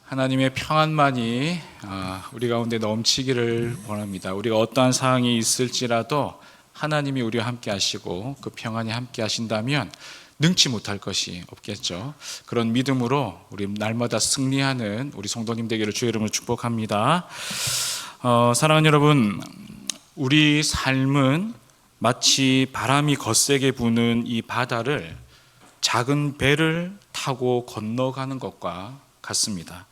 하나님의 평안만이 우리 가운데 넘치기를 원합니다. 우리가 어떠한 상황이 있을지라도 하나님이 우리와 함께 하시고 그 평안이 함께 하신다면 능치 못할 것이 없겠죠. 그런 믿음으로 우리 날마다 승리하는 우리 성도님 되기를 주의 이름으로 축복합니다. 사랑하는 여러분, 우리 삶은 마치 바람이 거세게 부는 이 바다를 작은 배를 타고 건너가는 것과 같습니다.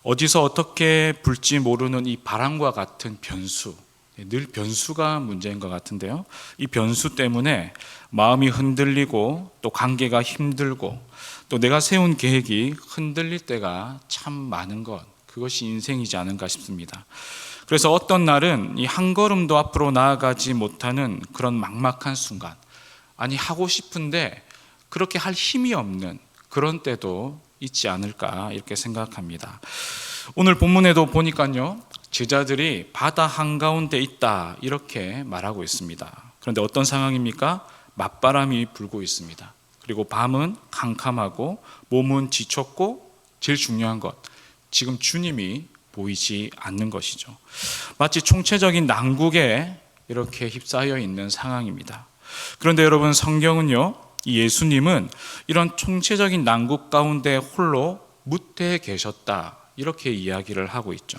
어디서 어떻게 불지 모르는 이 바람과 같은 변수, 늘 변수가 문제인 것 같은데요. 이 변수 때문에 마음이 흔들리고 또 관계가 힘들고 또 내가 세운 계획이 흔들릴 때가 참 많은 것, 그것이 인생이지 않은가 싶습니다. 그래서 어떤 날은 이 한 걸음도 앞으로 나아가지 못하는 그런 막막한 순간, 아니 하고 싶은데 그렇게 할 힘이 없는 그런 때도 있지 않을까 이렇게 생각합니다. 오늘 본문에도 보니까요, 제자들이 바다 한가운데 있다 이렇게 말하고 있습니다. 그런데 어떤 상황입니까? 맞바람이 불고 있습니다. 그리고 밤은 캄캄하고 몸은 지쳤고 제일 중요한 것, 지금 주님이 보이지 않는 것이죠. 마치 총체적인 난국에 이렇게 휩싸여 있는 상황입니다. 그런데 여러분, 성경은요, 이 예수님은 이런 총체적인 난국 가운데 홀로 무태해 계셨다 이렇게 이야기를 하고 있죠.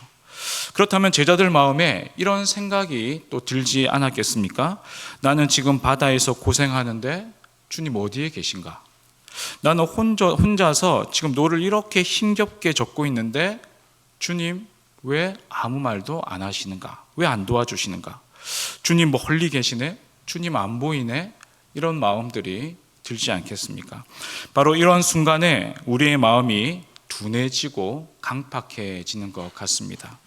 그렇다면 제자들 마음에 이런 생각이 또 들지 않았겠습니까? 나는 지금 바다에서 고생하는데 주님 어디에 계신가? 나는 혼자서 지금 노를 이렇게 힘겹게 젓고 있는데 주님 왜 아무 말도 안 하시는가? 왜 안 도와주시는가? 주님 멀리 계시네? 주님 안 보이네? 이런 마음들이 들지 않겠습니까? 바로 이런 순간에 우리의 마음이 둔해지고 강팍해지는 것 같습니다.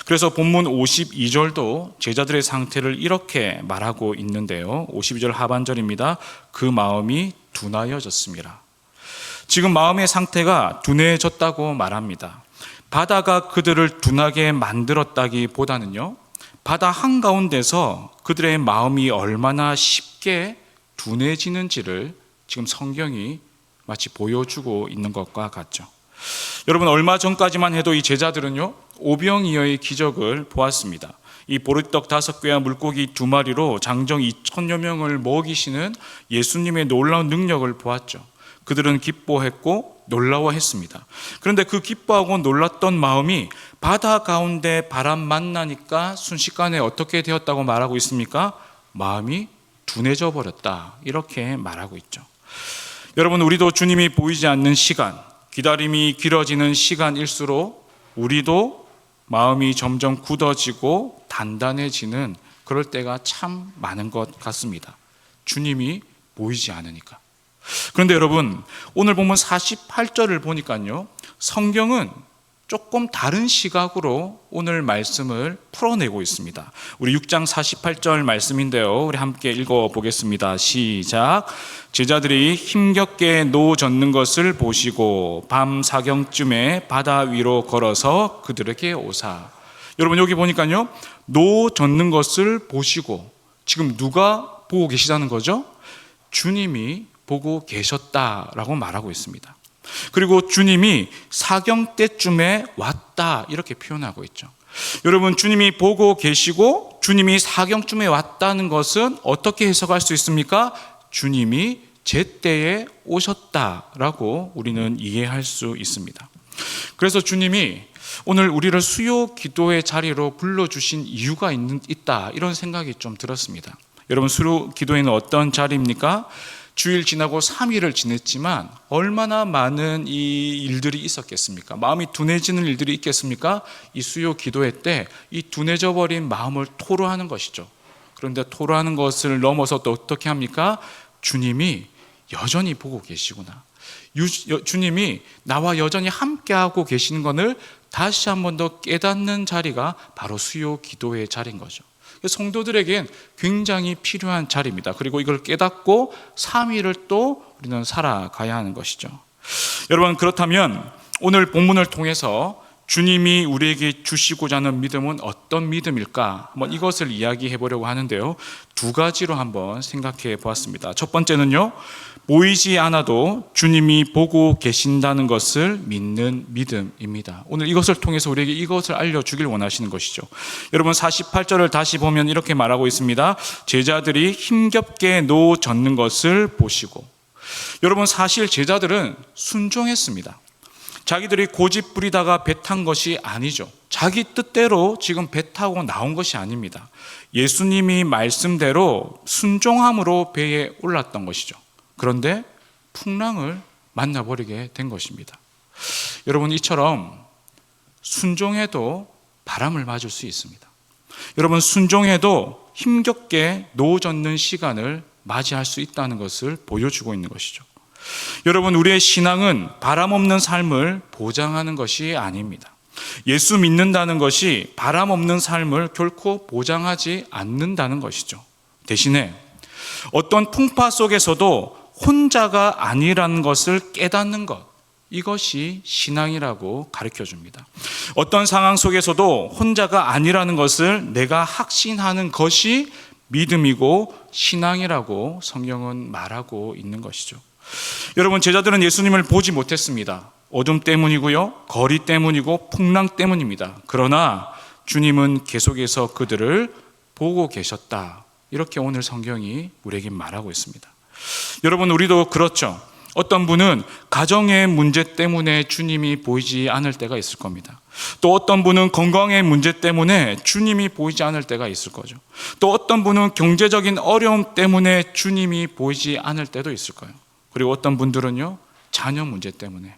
그래서 본문 52절도 제자들의 상태를 이렇게 말하고 있는데요. 52절 하반절입니다. 그 마음이 둔하여졌습니다. 지금 마음의 상태가 둔해졌다고 말합니다. 바다가 그들을 둔하게 만들었다기보다는요, 바다 한가운데서 그들의 마음이 얼마나 쉽게 둔해지는지를 지금 성경이 마치 보여주고 있는 것과 같죠. 여러분, 얼마 전까지만 해도 이 제자들은요, 오병이어의 기적을 보았습니다. 이 보리떡 5개와 물고기 2마리로 장정 2,000여 명을 먹이시는 예수님의 놀라운 능력을 보았죠. 그들은 기뻐했고 놀라워했습니다. 그런데 그 기뻐하고 놀랐던 마음이 바다 가운데 바람 만나니까 순식간에 어떻게 되었다고 말하고 있습니까? 마음이 둔해져 버렸다 이렇게 말하고 있죠. 여러분, 우리도 주님이 보이지 않는 시간, 기다림이 길어지는 시간일수록 우리도 마음이 점점 굳어지고 단단해지는 그럴 때가 참 많은 것 같습니다. 주님이 보이지 않으니까. 그런데 여러분, 오늘 보면 48절을 보니까요, 성경은 조금 다른 시각으로 오늘 말씀을 풀어내고 있습니다. 우리 6장 48절 말씀인데요, 우리 함께 읽어보겠습니다. 시작. 제자들이 힘겹게 노 젓는 것을 보시고 밤 사경쯤에 바다 위로 걸어서 그들에게 오사. 여러분, 여기 보니까요, 노 젓는 것을 보시고, 지금 누가 보고 계시다는 거죠? 주님이 보고 계셨다라고 말하고 있습니다. 그리고 주님이 사경 때쯤에 왔다 이렇게 표현하고 있죠. 여러분, 주님이 보고 계시고 주님이 사경쯤에 왔다는 것은 어떻게 해석할 수 있습니까? 주님이 제때에 오셨다라고 우리는 이해할 수 있습니다. 그래서 주님이 오늘 우리를 수요 기도의 자리로 불러주신 이유가 있다 이런 생각이 좀 들었습니다. 여러분, 수요 기도회는 어떤 자리입니까? 주일 지나고 3일을 지냈지만 얼마나 많은 이 일들이 있었겠습니까? 마음이 둔해지는 일들이 있겠습니까? 이 수요 기도회 때 이 둔해져 버린 마음을 토로하는 것이죠. 그런데 토로하는 것을 넘어서 또 어떻게 합니까? 주님이 여전히 보고 계시구나, 주님이 나와 여전히 함께하고 계시는 것을 다시 한 번 더 깨닫는 자리가 바로 수요 기도회의 자리인 거죠. 성도들에겐 굉장히 필요한 자리입니다. 그리고 이걸 깨닫고 3일을 또 우리는 살아가야 하는 것이죠. 여러분, 그렇다면 오늘 본문을 통해서 주님이 우리에게 주시고자 하는 믿음은 어떤 믿음일까? 한번 이것을 이야기해 보려고 하는데요. 두 가지로 한번 생각해 보았습니다. 첫 번째는요, 보이지 않아도 주님이 보고 계신다는 것을 믿는 믿음입니다. 오늘 이것을 통해서 우리에게 이것을 알려주길 원하시는 것이죠. 여러분 48절을 다시 보면 이렇게 말하고 있습니다. 제자들이 힘겹게 노 젓는 것을 보시고. 여러분 사실 제자들은 순종했습니다. 자기들이 고집 부리다가 배 탄 것이 아니죠. 자기 뜻대로 지금 배 타고 나온 것이 아닙니다. 예수님이 말씀대로 순종함으로 배에 올랐던 것이죠. 그런데 풍랑을 만나버리게 된 것입니다. 여러분 이처럼 순종해도 바람을 맞을 수 있습니다. 여러분 순종해도 힘겹게 노 젓는 시간을 맞이할 수 있다는 것을 보여주고 있는 것이죠. 여러분 우리의 신앙은 바람 없는 삶을 보장하는 것이 아닙니다. 예수 믿는다는 것이 바람 없는 삶을 결코 보장하지 않는다는 것이죠. 대신에 어떤 풍파 속에서도 혼자가 아니라는 것을 깨닫는 것, 이것이 신앙이라고 가르쳐 줍니다. 어떤 상황 속에서도 혼자가 아니라는 것을 내가 확신하는 것이 믿음이고 신앙이라고 성경은 말하고 있는 것이죠. 여러분 제자들은 예수님을 보지 못했습니다. 어둠 때문이고요, 거리 때문이고 풍랑 때문입니다. 그러나 주님은 계속해서 그들을 보고 계셨다. 이렇게 오늘 성경이 우리에게 말하고 있습니다. 여러분 우리도 그렇죠. 어떤 분은 가정의 문제 때문에 주님이 보이지 않을 때가 있을 겁니다. 또 어떤 분은 건강의 문제 때문에 주님이 보이지 않을 때가 있을 거죠. 또 어떤 분은 경제적인 어려움 때문에 주님이 보이지 않을 때도 있을 거예요. 그리고 어떤 분들은요, 자녀 문제 때문에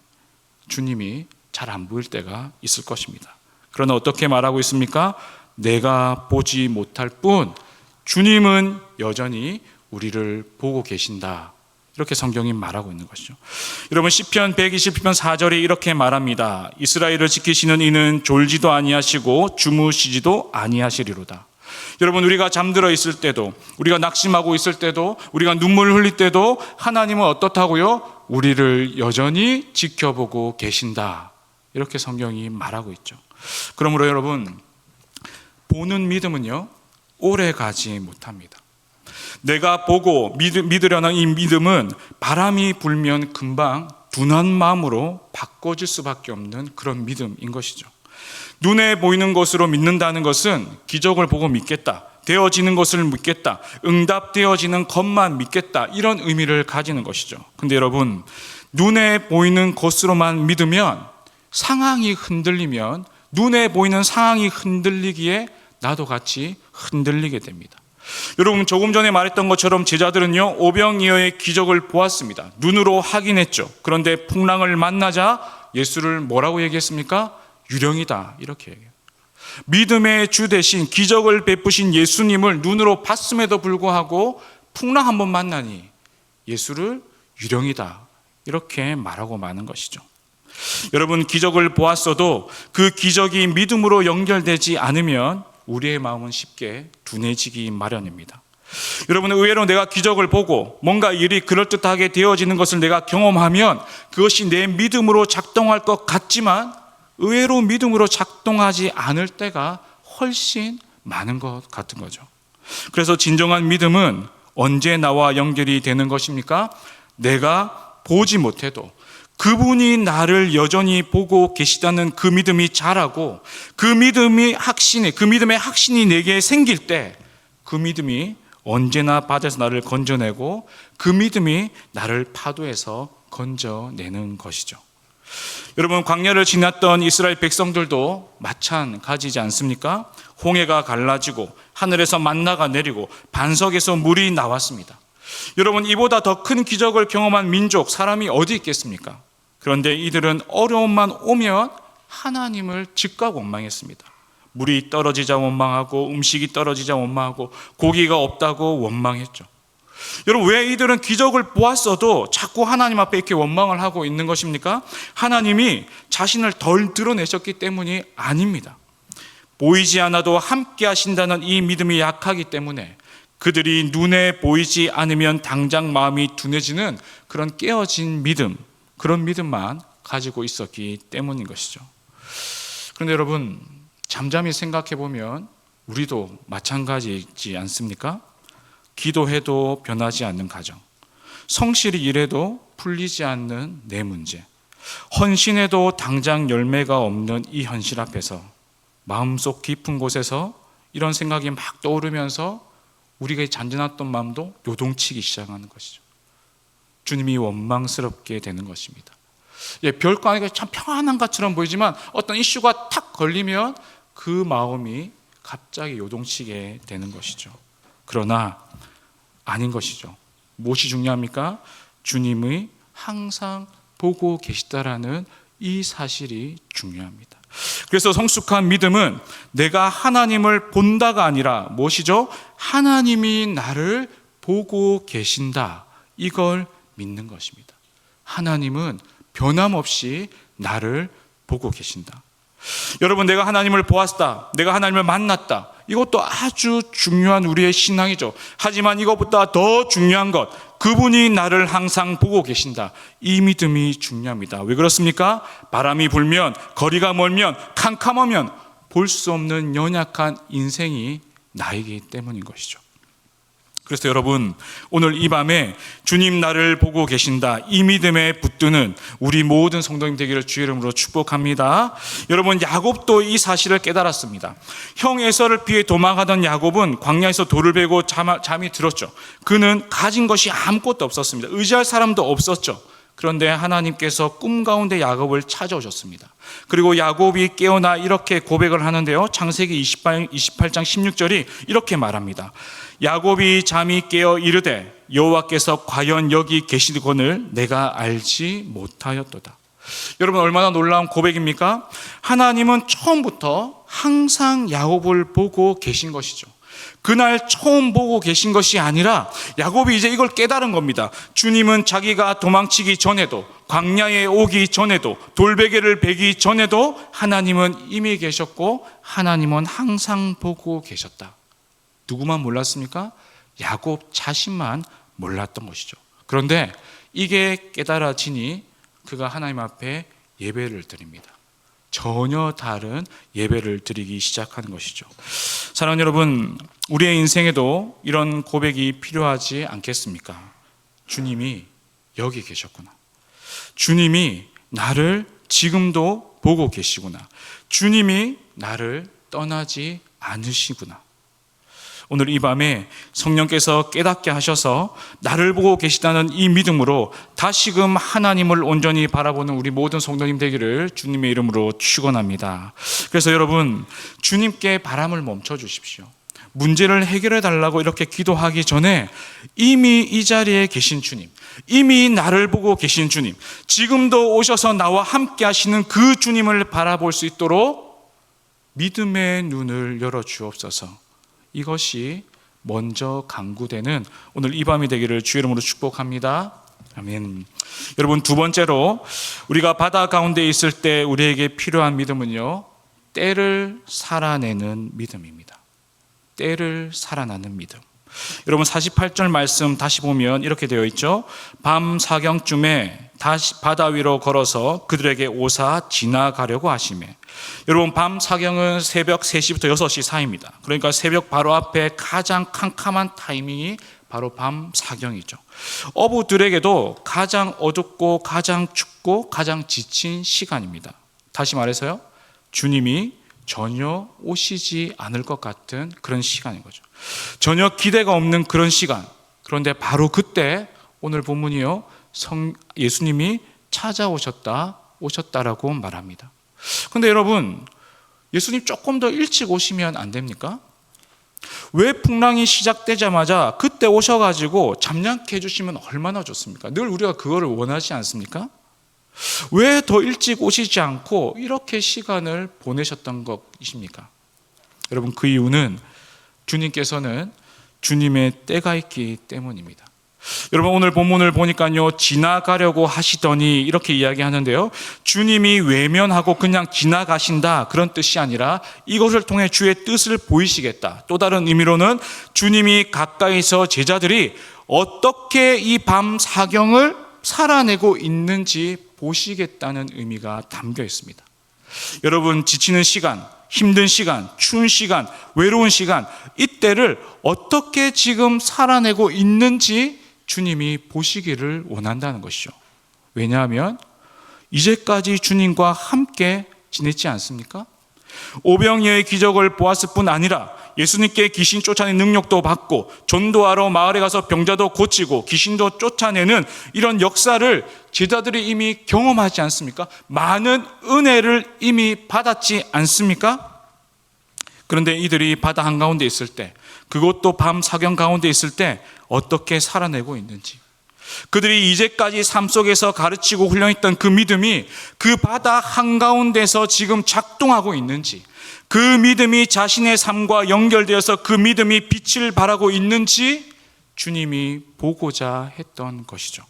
주님이 잘 안 보일 때가 있을 것입니다. 그러나 어떻게 말하고 있습니까? 내가 보지 못할 뿐 주님은 여전히 우리를 보고 계신다. 이렇게 성경이 말하고 있는 것이죠. 여러분 시편 120편 4절이 이렇게 말합니다. 이스라엘을 지키시는 이는 졸지도 아니하시고 주무시지도 아니하시리로다. 여러분 우리가 잠들어 있을 때도, 우리가 낙심하고 있을 때도, 우리가 눈물을 흘릴 때도 하나님은 어떻다고요? 우리를 여전히 지켜보고 계신다. 이렇게 성경이 말하고 있죠. 그러므로 여러분 보는 믿음은요 오래 가지 못합니다. 내가 보고 믿으려는 이 믿음은 바람이 불면 금방 둔한 마음으로 바꿔질 수밖에 없는 그런 믿음인 것이죠. 눈에 보이는 것으로 믿는다는 것은 기적을 보고 믿겠다, 되어지는 것을 믿겠다, 응답되어지는 것만 믿겠다, 이런 의미를 가지는 것이죠. 근데 여러분 눈에 보이는 것으로만 믿으면 상황이 흔들리면 눈에 보이는 상황이 흔들리기에 나도 같이 흔들리게 됩니다. 여러분 조금 전에 말했던 것처럼 제자들은요 오병이어의 기적을 보았습니다. 눈으로 확인했죠. 그런데 풍랑을 만나자 예수를 뭐라고 얘기했습니까? 유령이다, 이렇게 얘기해요. 믿음의 주 대신 기적을 베푸신 예수님을 눈으로 봤음에도 불구하고 풍랑 한번 만나니 예수를 유령이다, 이렇게 말하고 마는 것이죠. 여러분 기적을 보았어도 그 기적이 믿음으로 연결되지 않으면 우리의 마음은 쉽게 둔해지기 마련입니다. 여러분 의외로 내가 기적을 보고 뭔가 일이 그럴듯하게 되어지는 것을 내가 경험하면 그것이 내 믿음으로 작동할 것 같지만 의외로 믿음으로 작동하지 않을 때가 훨씬 많은 것 같은 거죠. 그래서 진정한 믿음은 언제 나와 연결이 되는 것입니까? 내가 보지 못해도 그분이 나를 여전히 보고 계시다는 그 믿음이 자라고 그 믿음의 확신이 내게 생길 때 그 믿음이 언제나 바다에서 나를 건져내고 그 믿음이 나를 파도에서 건져내는 것이죠. 여러분 광야를 지났던 이스라엘 백성들도 마찬가지지 않습니까? 홍해가 갈라지고 하늘에서 만나가 내리고 반석에서 물이 나왔습니다. 여러분 이보다 더 큰 기적을 경험한 민족, 사람이 어디 있겠습니까? 그런데 이들은 어려움만 오면 하나님을 즉각 원망했습니다. 물이 떨어지자 원망하고 음식이 떨어지자 원망하고 고기가 없다고 원망했죠. 여러분 왜 이들은 기적을 보았어도 자꾸 하나님 앞에 이렇게 원망을 하고 있는 것입니까? 하나님이 자신을 덜 드러내셨기 때문이 아닙니다. 보이지 않아도 함께 하신다는 이 믿음이 약하기 때문에 그들이 눈에 보이지 않으면 당장 마음이 둔해지는 그런 깨어진 믿음, 그런 믿음만 가지고 있었기 때문인 것이죠. 그런데 여러분, 잠잠히 생각해 보면 우리도 마찬가지이지 않습니까? 기도해도 변하지 않는 가정, 성실히 일해도 풀리지 않는 내 문제, 헌신해도 당장 열매가 없는 이 현실 앞에서 마음속 깊은 곳에서 이런 생각이 막 떠오르면서 우리가 잔잔했던 마음도 요동치기 시작하는 것이죠. 주님이 원망스럽게 되는 것입니다. 별거 아니고 참 평안한 것처럼 보이지만 어떤 이슈가 탁 걸리면 그 마음이 갑자기 요동치게 되는 것이죠. 그러나 아닌 것이죠. 무엇이 중요합니까? 주님이 항상 보고 계시다라는 이 사실이 중요합니다. 그래서 성숙한 믿음은 내가 하나님을 본다가 아니라 무엇이죠? 하나님이 나를 보고 계신다, 이걸 믿는 것입니다. 하나님은 변함없이 나를 보고 계신다. 여러분, 내가 하나님을 보았다, 내가 하나님을 만났다, 이것도 아주 중요한 우리의 신앙이죠. 하지만 이것보다 더 중요한 것, 그분이 나를 항상 보고 계신다, 이 믿음이 중요합니다. 왜 그렇습니까? 바람이 불면, 거리가 멀면, 캄캄하면 볼 수 없는 연약한 인생이 나이기 때문인 것이죠. 그래서 여러분, 오늘 이 밤에 주님 나를 보고 계신다, 이 믿음에 붙드는 우리 모든 성도님 되기를 주의 이름으로 축복합니다. 여러분, 야곱도 이 사실을 깨달았습니다. 형 에서를 피해 도망하던 야곱은 광야에서 돌을 베고 잠이 들었죠. 그는 가진 것이 아무것도 없었습니다. 의지할 사람도 없었죠. 그런데 하나님께서 꿈 가운데 야곱을 찾아오셨습니다. 그리고 야곱이 깨어나 이렇게 고백을 하는데요, 창세기 28장 16절이 이렇게 말합니다. 야곱이 잠이 깨어 이르되 여호와께서 과연 여기 계시거늘 내가 알지 못하였도다. 여러분, 얼마나 놀라운 고백입니까? 하나님은 처음부터 항상 야곱을 보고 계신 것이죠. 그날 처음 보고 계신 것이 아니라 야곱이 이제 이걸 깨달은 겁니다. 주님은 자기가 도망치기 전에도, 광야에 오기 전에도, 돌베개를 베기 전에도 하나님은 이미 계셨고 하나님은 항상 보고 계셨다. 누구만 몰랐습니까? 야곱 자신만 몰랐던 것이죠. 그런데 이게 깨달아지니 그가 하나님 앞에 예배를 드립니다. 전혀 다른 예배를 드리기 시작하는 것이죠. 사랑하는 여러분, 우리의 인생에도 이런 고백이 필요하지 않겠습니까? 주님이 여기 계셨구나. 주님이 나를 지금도 보고 계시구나. 주님이 나를 떠나지 않으시구나. 오늘 이 밤에 성령께서 깨닫게 하셔서 나를 보고 계시다는 이 믿음으로 다시금 하나님을 온전히 바라보는 우리 모든 성도님 되기를 주님의 이름으로 축원합니다. 그래서 여러분, 주님께 바람을 멈춰 주십시오. 문제를 해결해 달라고 이렇게 기도하기 전에 이미 이 자리에 계신 주님, 이미 나를 보고 계신 주님, 지금도 오셔서 나와 함께 하시는 그 주님을 바라볼 수 있도록 믿음의 눈을 열어 주옵소서. 이것이 먼저 강구되는 오늘 이 밤이 되기를 주의 이름으로 축복합니다. 아멘. 여러분, 두 번째로 우리가 바다 가운데 있을 때 우리에게 필요한 믿음은요, 때를 살아내는 믿음입니다. 때를 살아나는 믿음. 여러분, 48절 말씀 다시 보면 이렇게 되어 있죠. 밤 사경쯤에 다시 바다 위로 걸어서 그들에게 오사 지나가려고 하시매. 여러분, 밤 사경은 새벽 3시부터 6시 사이입니다. 그러니까 새벽 바로 앞에 가장 캄캄한 타이밍이 바로 밤 사경이죠. 어부들에게도 가장 어둡고 가장 춥고 가장 지친 시간입니다. 다시 말해서요, 주님이 전혀 오시지 않을 것 같은 그런 시간인 거죠. 전혀 기대가 없는 그런 시간. 그런데 바로 그때 오늘 본문이요, 예수님이 오셨다라고 말합니다. 그런데 여러분, 예수님 조금 더 일찍 오시면 안 됩니까? 왜 풍랑이 시작되자마자 그때 오셔가지고 잠잠케 해주시면 얼마나 좋습니까? 늘 우리가 그거를 원하지 않습니까? 왜 더 일찍 오시지 않고 이렇게 시간을 보내셨던 것이십니까? 여러분, 그 이유는 주님께서는 주님의 때가 있기 때문입니다. 여러분, 오늘 본문을 보니까요, 지나가려고 하시더니 이렇게 이야기하는데요, 주님이 외면하고 그냥 지나가신다, 그런 뜻이 아니라 이것을 통해 주의 뜻을 보이시겠다. 또 다른 의미로는 주님이 가까이서 제자들이 어떻게 이 밤 사경을 살아내고 있는지 보시겠다는 의미가 담겨 있습니다. 여러분, 지치는 시간, 힘든 시간, 추운 시간, 외로운 시간, 이때를 어떻게 지금 살아내고 있는지 주님이 보시기를 원한다는 것이죠. 왜냐하면 이제까지 주님과 함께 지냈지 않습니까? 오병이어의 기적을 보았을 뿐 아니라 예수님께 귀신 쫓아내는 능력도 받고 전도하러 마을에 가서 병자도 고치고 귀신도 쫓아내는 이런 역사를 제자들이 이미 경험하지 않습니까? 많은 은혜를 이미 받았지 않습니까? 그런데 이들이 바다 한가운데 있을 때, 그것도 밤 사경 가운데 있을 때 어떻게 살아내고 있는지, 그들이 이제까지 삶 속에서 가르치고 훈련했던 그 믿음이 그 바다 한가운데서 지금 작동하고 있는지, 그 믿음이 자신의 삶과 연결되어서 그 믿음이 빛을 발하고 있는지 주님이 보고자 했던 것이죠.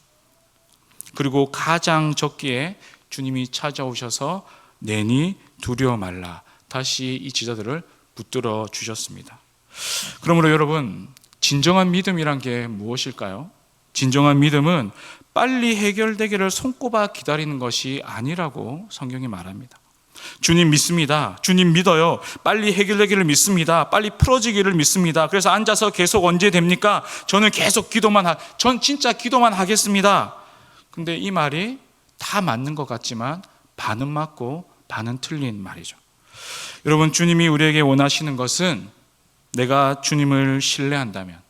그리고 가장 적기에 주님이 찾아오셔서 내니 두려워 말라, 다시 이 제자들을 붙들어 주셨습니다. 그러므로 여러분, 진정한 믿음이란 게 무엇일까요? 진정한 믿음은 빨리 해결되기를 손꼽아 기다리는 것이 아니라고 성경이 말합니다. 주님 믿습니다. 주님 믿어요. 빨리 해결되기를 믿습니다. 빨리 풀어지기를 믿습니다. 그래서 앉아서 계속 언제 됩니까? 저는 계속 전 진짜 기도만 하겠습니다. 근데 이 말이 다 맞는 것 같지만 반은 맞고 반은 틀린 말이죠. 여러분, 주님이 우리에게 원하시는 것은 내가 주님을 신뢰한다면,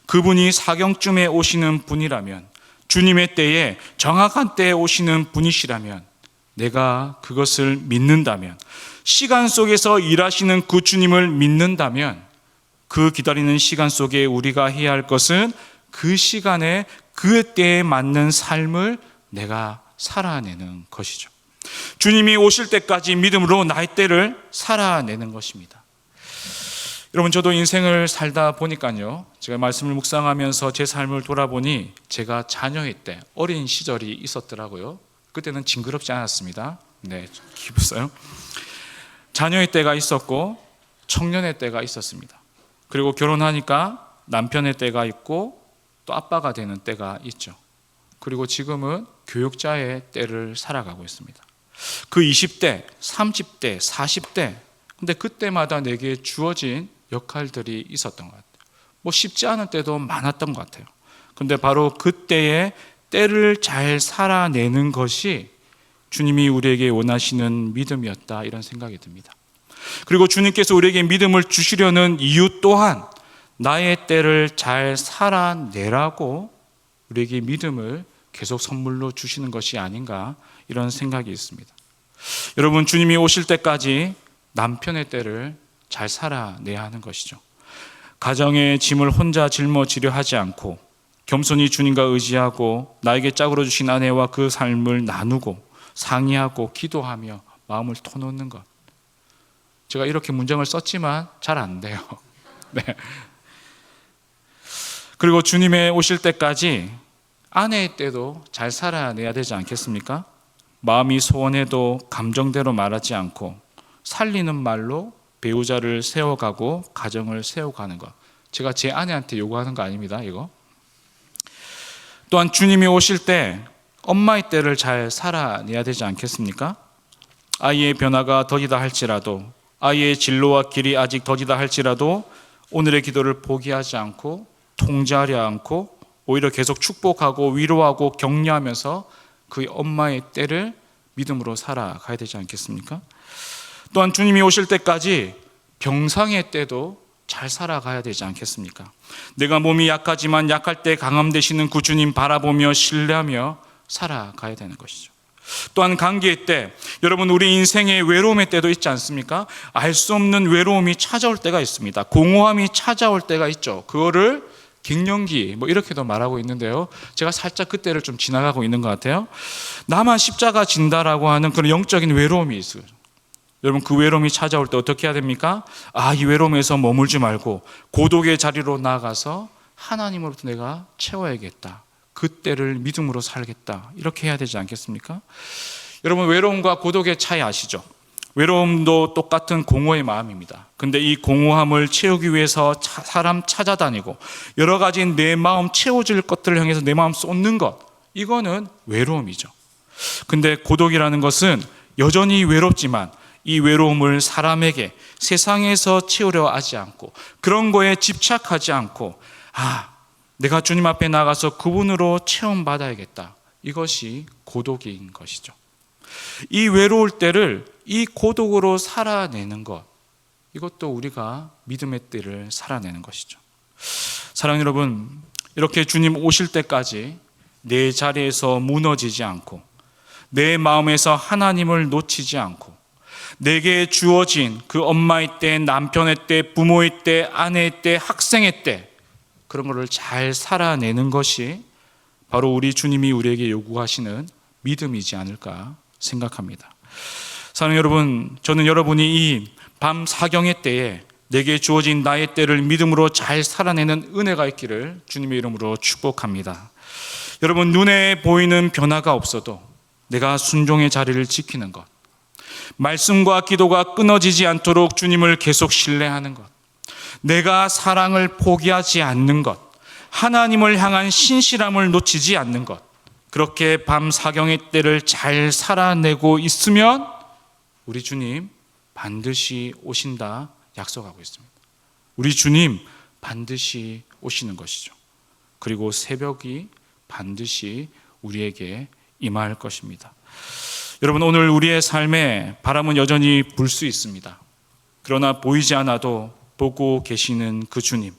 그분이 사경쯤에 오시는 분이라면, 주님의 때에 정확한 때에 오시는 분이시라면, 내가 그것을 믿는다면, 시간 속에서 일하시는 그 주님을 믿는다면, 그 기다리는 시간 속에 우리가 해야 할 것은 그 시간에 그 때에 맞는 삶을 내가 살아내는 것이죠. 주님이 오실 때까지 믿음으로 나의 때를 살아내는 것입니다. 여러분, 저도 인생을 살다 보니까요, 제가 말씀을 묵상하면서 제 삶을 돌아보니 제가 자녀의 때, 어린 시절이 있었더라고요. 그때는 징그럽지 않았습니다. 네, 기쁘어요. 자녀의 때가 있었고 청년의 때가 있었습니다. 그리고 결혼하니까 남편의 때가 있고 또 아빠가 되는 때가 있죠. 그리고 지금은 교육자의 때를 살아가고 있습니다. 그 20대, 30대, 40대, 근데 그때마다 내게 주어진 역할들이 있었던 것 같아요. 뭐 쉽지 않은 때도 많았던 것 같아요. 근데 바로 그때의 때를 잘 살아내는 것이 주님이 우리에게 원하시는 믿음이었다, 이런 생각이 듭니다. 그리고 주님께서 우리에게 믿음을 주시려는 이유 또한 나의 때를 잘 살아내라고 우리에게 믿음을 계속 선물로 주시는 것이 아닌가, 이런 생각이 있습니다. 여러분, 주님이 오실 때까지 남편의 때를 잘 살아내야 하는 것이죠. 가정의 짐을 혼자 짊어지려 하지 않고 겸손히 주님과 의지하고 나에게 짝으로 주신 아내와 그 삶을 나누고 상의하고 기도하며 마음을 터놓는 것. 제가 이렇게 문장을 썼지만 잘 안 돼요. 네. 그리고 주님의 오실 때까지 아내의 때도 잘 살아내야 되지 않겠습니까? 마음이 소원해도 감정대로 말하지 않고 살리는 말로 배우자를 세워가고 가정을 세워가는 것. 제가 제 아내한테 요구하는 거 아닙니다, 이거. 또한 주님이 오실 때 엄마의 때를 잘 살아내야 되지 않겠습니까? 아이의 변화가 더디다 할지라도, 아이의 진로와 길이 아직 더디다 할지라도 오늘의 기도를 포기하지 않고 통제하려 않고 오히려 계속 축복하고 위로하고 격려하면서 그 엄마의 때를 믿음으로 살아가야 되지 않겠습니까? 또한 주님이 오실 때까지 병상의 때도 잘 살아가야 되지 않겠습니까? 내가 몸이 약하지만 약할 때 강함 되시는 그 주님 바라보며 신뢰하며 살아가야 되는 것이죠. 또한 관계의 때, 여러분, 우리 인생의 외로움의 때도 있지 않습니까? 알 수 없는 외로움이 찾아올 때가 있습니다. 공허함이 찾아올 때가 있죠. 그거를 갱년기 이렇게도 말하고 있는데요, 제가 살짝 그때를 좀 지나가고 있는 것 같아요. 나만 십자가 진다라고 하는 그런 영적인 외로움이 있어요. 여러분, 그 외로움이 찾아올 때 어떻게 해야 됩니까? 이 외로움에서 머물지 말고 고독의 자리로 나아가서 하나님으로부터 내가 채워야겠다, 그때를 믿음으로 살겠다, 이렇게 해야 되지 않겠습니까? 여러분, 외로움과 고독의 차이 아시죠? 외로움도 똑같은 공허의 마음입니다. 근데 이 공허함을 채우기 위해서 사람 찾아다니고 여러 가지 내 마음 채워질 것들을 향해서 내 마음 쏟는 것, 이거는 외로움이죠. 근데 고독이라는 것은 여전히 외롭지만 이 외로움을 사람에게 세상에서 채우려 하지 않고 그런 거에 집착하지 않고 내가 주님 앞에 나가서 그분으로 체험받아야겠다. 이것이 고독인 것이죠. 이 외로울 때를 이 고독으로 살아내는 것, 이것도 우리가 믿음의 때를 살아내는 것이죠. 사랑하는 여러분, 이렇게 주님 오실 때까지 내 자리에서 무너지지 않고 내 마음에서 하나님을 놓치지 않고 내게 주어진 그 엄마의 때, 남편의 때, 부모의 때, 아내의 때, 학생의 때, 그런 것을 잘 살아내는 것이 바로 우리 주님이 우리에게 요구하시는 믿음이지 않을까 생각합니다. 사랑하는 여러분, 저는 여러분이 이 밤 사경의 때에 내게 주어진 나의 때를 믿음으로 잘 살아내는 은혜가 있기를 주님의 이름으로 축복합니다. 여러분, 눈에 보이는 변화가 없어도 내가 순종의 자리를 지키는 것, 말씀과 기도가 끊어지지 않도록 주님을 계속 신뢰하는 것, 내가 사랑을 포기하지 않는 것, 하나님을 향한 신실함을 놓치지 않는 것, 그렇게 밤 사경의 때를 잘 살아내고 있으면 우리 주님 반드시 오신다 약속하고 있습니다. 우리 주님 반드시 오시는 것이죠. 그리고 새벽이 반드시 우리에게 임할 것입니다. 여러분, 오늘 우리의 삶에 바람은 여전히 불 수 있습니다. 그러나 보이지 않아도 보고 계시는 그 주님,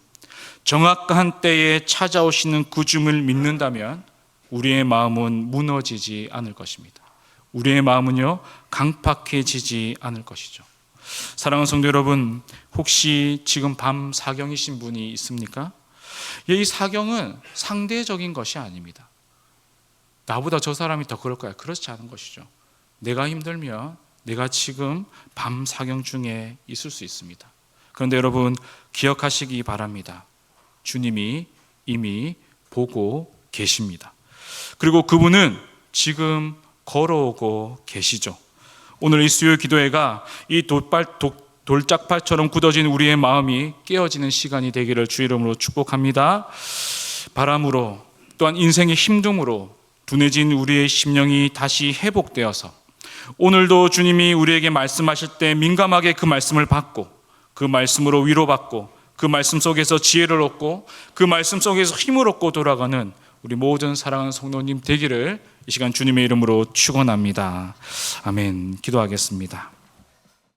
정확한 때에 찾아오시는 그 주님을 믿는다면 우리의 마음은 무너지지 않을 것입니다. 우리의 마음은요, 강팍해지지 않을 것이죠. 사랑하는 성도 여러분, 혹시 지금 밤 사경이신 분이 있습니까? 이 사경은 상대적인 것이 아닙니다. 나보다 저 사람이 더 그럴 거야, 그렇지 않은 것이죠. 내가 힘들면 내가 지금 밤 사경 중에 있을 수 있습니다. 그런데 여러분, 기억하시기 바랍니다. 주님이 이미 보고 계십니다. 그리고 그분은 지금 걸어오고 계시죠. 오늘 이 수요 기도회가 이 돌짝팔처럼 굳어진 우리의 마음이 깨어지는 시간이 되기를 주 이름으로 축복합니다. 바람으로 또한 인생의 힘듦으로 둔해진 우리의 심령이 다시 회복되어서 오늘도 주님이 우리에게 말씀하실 때 민감하게 그 말씀을 받고 그 말씀으로 위로받고 그 말씀 속에서 지혜를 얻고 그 말씀 속에서 힘을 얻고 돌아가는 우리 모든 사랑하는 성도님 되기를 이 시간 주님의 이름으로 축원합니다. 아멘. 기도하겠습니다.